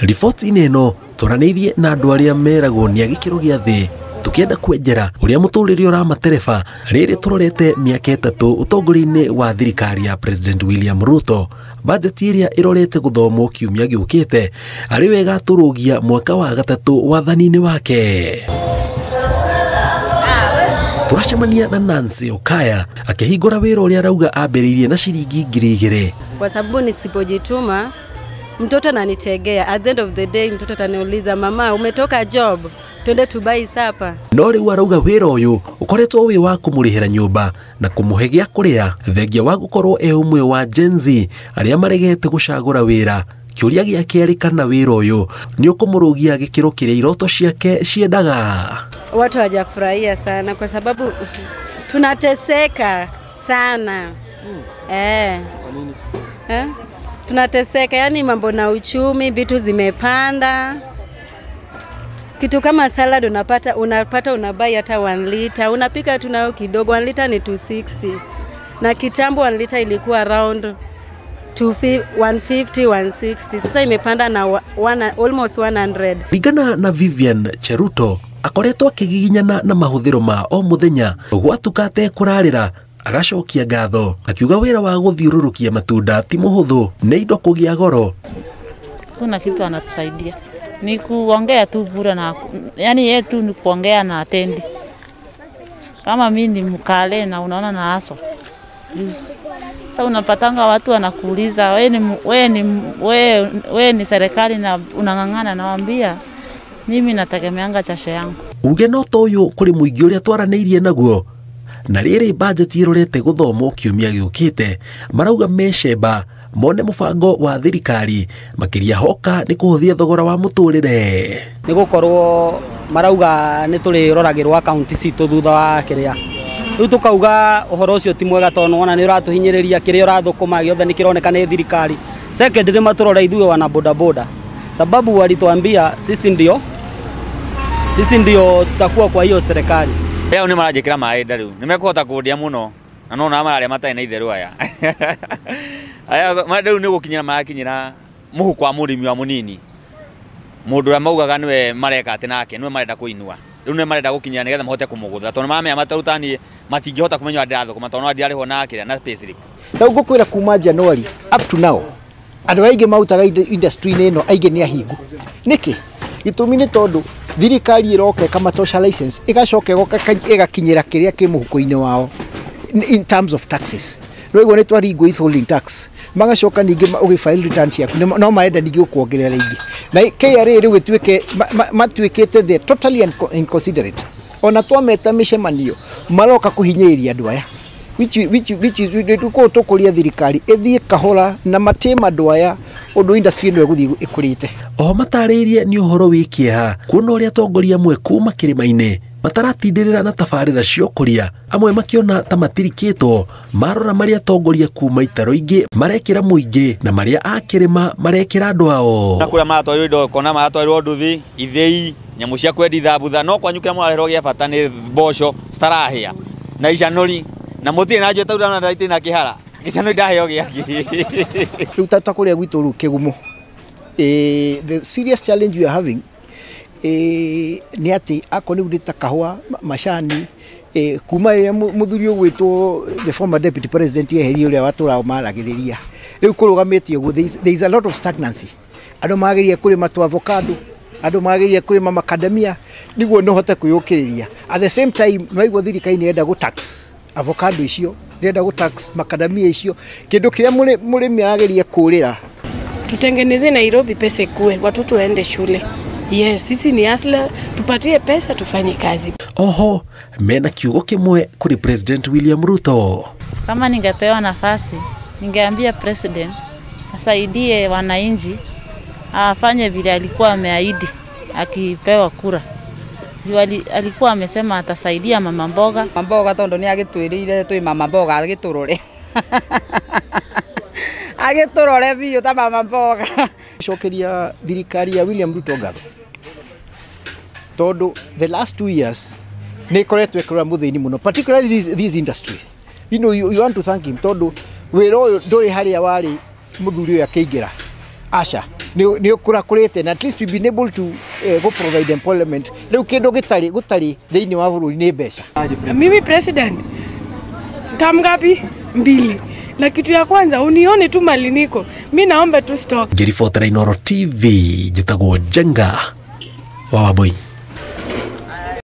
Riboti ino tũranĩirie na andũ arĩa meragwo nĩ gĩkĩro gĩa thĩ tukienda kwenjera uria mũtũrĩre ũramatereba rĩrĩ tũrorete mĩaka 3 ũtongoria-inĩ wa thirikari ya President William Ruto. Bajeti ĩrĩa ĩrorete gũthomwo kiumia gĩũkĩte arĩ wega tũrũgia mwaka wa 3 wathani-inĩ wake. Turacemania na Nancy Okaya akihingũra wĩra ũrĩa arauga ambĩrĩirie na ciringi 2,000. Kwa sababu nisipojituma mtoto ananitegea. At the end of the day mtoto ataniuliza, mama umetoka job, twende tubai sapa. No rĩu arauga wĩra ũyũ ũkoretwo wĩ wa kũmũrĩhĩra nyũmba na kũmũhe gĩa kũrĩa thengia wa gũkorwo ũmwe wa Gen Z arĩa maregete gũcagũra wĩra. Kĩũria gĩa kerĩ kana wĩra ũyũ nĩ ũkũmũrũgia gĩkĩro kĩrĩa iroto ciake ciendaga. Watu hawajafurahia sana kwa sababu tunateseka sana. Tunateseka, yani mambo na uchumi, vitu zimepanda. Kitu kama salad unapata unabai hata 1 liter, unapika tu nayo kidogo. 1 liter ni 260. Na kitambo 1 liter ilikuwa around 150 160. Sasa imepanda na almost 100. Rigana na Vivian Cheruto akoretwo akigiginyana na mahũthĩro ma o mũthenya gwatukate kũrarĩra agacokia ngatho akiuga wĩra wa gũthiũrũrũkia matunda ti mũhũthũ nĩ indo kũgĩa goro. Kuna kitu anatusaidia ni kuongea tu bure, na yani yeye tu ni kuongea na atendi. Kama mimi ni mkale na unaona na aso sasa unapatanga watu wanakuuliza wewe ni serikali na unang'ang'ana, nawaambia mimi nategemeanga chashe yangu. Uge no toyo kuri muingĩ ũrĩa twaranĩirie naguo na rĩrĩ bajeti ĩrorete gũthomwo kiumia gĩũkĩte marauga mecemba mone mũbango wa thirikari makĩria hoka nĩ kũhũthia thogora wa mũtũrĩre. Nĩ gũkorwo marauga nĩ tũrĩroragĩrwo akaunti citũ thutha wa kĩrĩa. Rĩu tukauga ũhoro ũcio ti mwega tondũ wona nĩ ũratũhinyĩrĩria kĩrĩa ũrathũkũma gĩothe nĩ kĩroneka nĩ thirikari. Secondly maturora ithuĩ wana boda boda, sababu walituambia sisi ndio tutakuwa kwa hiyo serikali. Leo ni marajikira maenda riu nimekuhota kundia muno na no na mararĩa matarĩ na itheru aya riu nĩ gũkinyira marakinyira mũhuko wa mũrĩmi wa mũnini, mũndũ ũrĩa maugaga nĩwe mareka atĩ nake nĩwe marenda kũinua, riu nĩ marenda gũkinyira nĩgetha mahote kũmũgũtha tondũ mamea matarutani matingĩhota kũmenya ndĩrathũkũma tondũ no ndiarĩho na kĩrĩa na payslip. Tau ngũkwĩra kuma January up to now andũ aingĩ mautaga industry-inĩ ĩno aingĩ nĩ ahingu. Nĩkĩ? Gĩtũmi nĩ tondũ thirikari ĩroka ĩkamatosha license ĩgacoka ĩgakinyĩra kĩrĩa kĩ mũhuko-inĩ wao in terms of taxes. Rĩu nĩ twaringwo withholding tax magacoka ningĩ ũgĩfile returns yaku no marenda ningĩ gũkuongerera ingĩ na KRA rĩu gĩtuĩke matuĩkĩte the totally inconsiderate. Ona twameta mĩcemanio maroka kũhinyĩrĩria andũ aya which tukũria thirikari ĩthiĩ kahora na matema andũ aya ũndũ industry ĩno ĩgũthiĩ ĩkũrĩte. O matarĩirie nĩ ũhoro wĩkĩeha kuona ũrĩa atongoria amwe kuma kĩrĩma-inĩ mataratindĩrĩra na tabarĩra cia ũkũria, amwe makiona ta matirikĩtwo marora marĩa atongoria kuma itaro ingĩ marekĩra mũingĩ na marĩa akĩrĩma marekĩra andũ ao. Na kũrĩa maratwarĩrwo indo kona maratwarĩrwo nduthi ithĩi nyamũ cia kwendia thambutha no kwanyukĩra mũrarĩrwo gĩa bata nĩ mboco citarahĩa na icanũri na mũtirĩ na njũĩ taura na ndaitĩ na kĩhara icanũri ndaheo gĩakĩ. Rĩu ta kũrĩa gwitũ rĩu kĩgumo the serious challenge we are having nĩ atĩ akorwo nĩ urĩta kahũa macani kuma rĩrĩa mũthuri ũgwĩtwo the former deputy president eherio ũrĩa watũra maragĩrĩria rĩu kũrũgamĩte ũguo there is a lot of stagnancy. Andũ magĩrĩire kũrĩma tu avocado, andũ magĩrĩire kũrĩma macadamia nĩguo nohote kwĩyũkĩrĩria. At the same time maigua thirikari nĩ enda gũtax avocado icio, nĩenda gũtax macadamia icio, kĩndũ kĩrĩa mũrĩmi arageria kũrĩra. Tutengeneze Nairobi pesa ikue, watoto waende shule. Yes, sisi ni asla, tupatie pesa tufanye kazi. Oho, mena kiugo kimwe kuri President William Ruto. Kama ningepewa nafasi, ningeambia president asaidie wananchi, afanye vile alikuwa ameahidi akipewa kura. Alikuwa amesema atasaidia mama mboga. Mboga tondo ni agitwirire twi mama mboga agiturore. Agiturore biyo ta mama mboga. Shokeria thirikari ya William Ruto ngatho. Todo the last 2 years ne koretwe kura muthini muno, particularly this industry. You want to thank him todo wero ndori haria wari muthuri ya kĩingĩra aca ni ukurakurite na at least we've been able to go provide employment. Leo kindu gutari thiini wa bururi ni mbeca. Mimi president tam ngapi? 2. Na kitu ya kwanza unione tu mali niko. Mimi naomba tu stock. Ngiribotera Inooro TV, njitagwo Njenga wa Wambui.